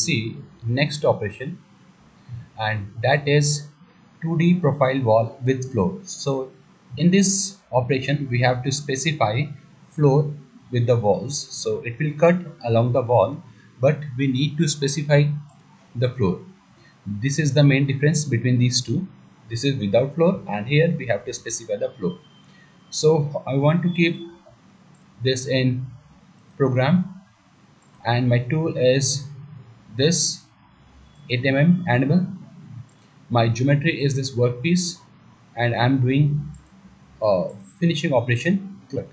see next operation, and that is 2D profile wall with floor. So in this operation we have to specify floor with the walls, so it will cut along the wall, but we need to specify the floor. This is the main difference between these two. This is without floor, and here we have to specify the floor. So I want to keep this in program, and my tool is this 8 mm animal. My geometry is this workpiece, and I'm doing a finishing operation. Click.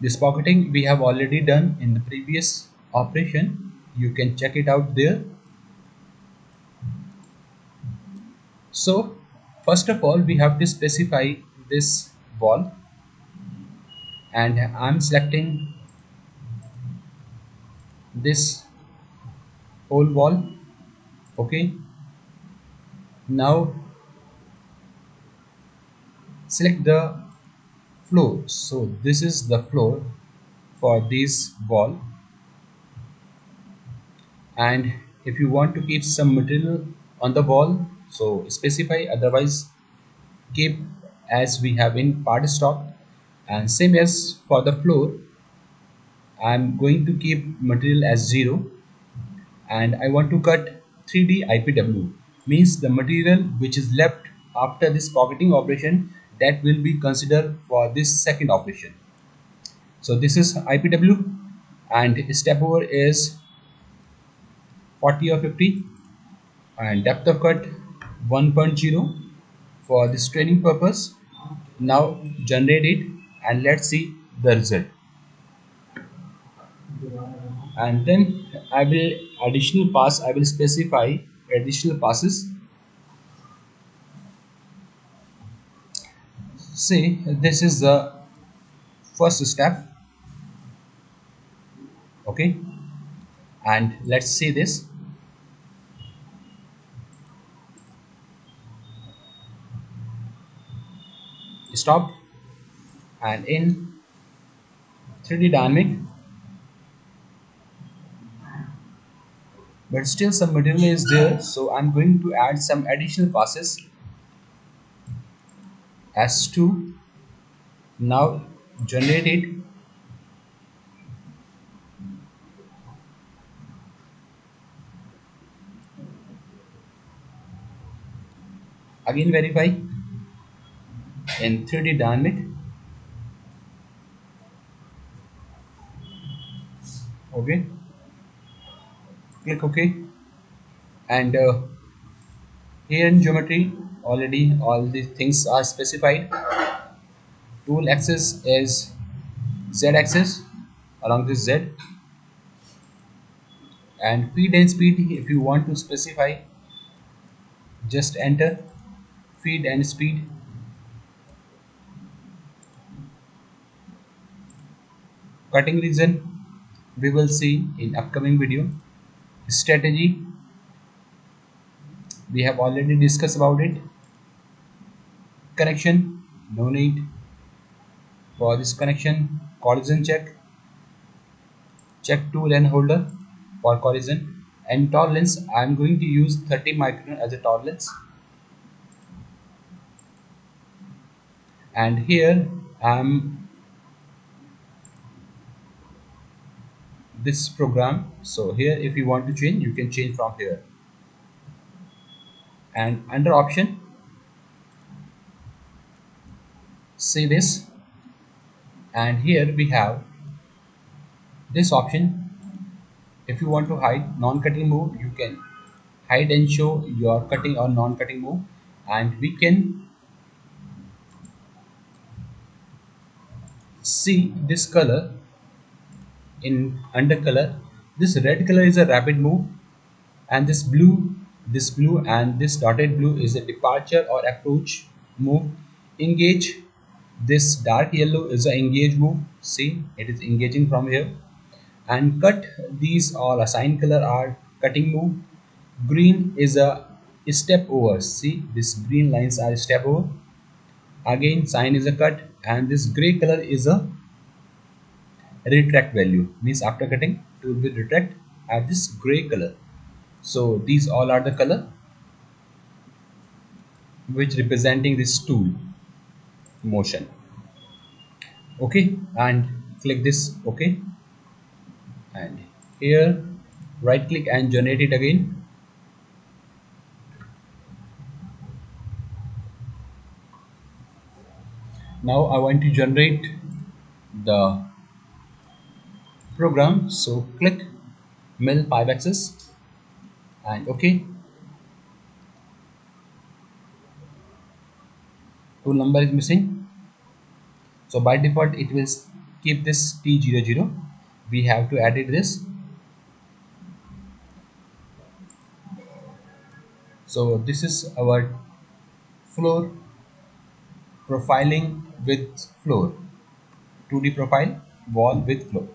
This pocketing we have already done in the previous operation. You can check it out there. So first of all we have to specify this wall, and I'm selecting this whole wall. Okay, now select the floor. So this is the floor for this wall, and if you want to keep some material on the wall, so specify, otherwise keep as we have in part stock. And same as for the floor, I'm going to keep material as 0, and I want to cut 3D IPW, means the material which is left after this pocketing operation, that will be considered for this second operation. So this is IPW, and step over is 40 or 50, and depth of cut 1.0 for this training purpose. Now generate it, and let's see the result. And then I will specify additional passes. See, this is the first step. Okay, and let's see this. Stop, and in 3D dynamic, but still some material is there, so I'm going to add some additional passes. S2, now generate it, again verify in 3D dynamic. Okay, click OK, and here in geometry already all these things are specified. Tool axis is Z axis along this Z, and feed and speed, if you want to specify, just enter feed and speed. Cutting region we will see in upcoming video. Strategy we have already discussed about it. Connection, no need for this connection. Collision check, check tool and holder for collision. And tolerance, I am going to use 30 micron as a tolerance. And here this program, so here if you want to change, you can change from here. And under option, see this, and here we have this option. If you want to hide non-cutting move, you can hide and show your cutting or non-cutting move, and we can see this color in under color. This red color is a rapid move, and this blue and this dotted blue is a departure or approach move. Engage, this dark yellow is a engage move. See, it is engaging from here. And cut, these all assigned color are cutting move. Green is a step over. See, this green lines are step over. Again sign is a cut, and this gray color is a retract value, means after cutting tool will retract. at this gray color. So these all are the color which representing this tool motion. Okay, and click this OK, and here right click and generate it again. Now I want to generate the program, so click mill 5 axis and OK. Tool number is missing, so by default it will keep this T00. We have to edit this. So this is our floor profiling with floor, 2D profile wall with floor.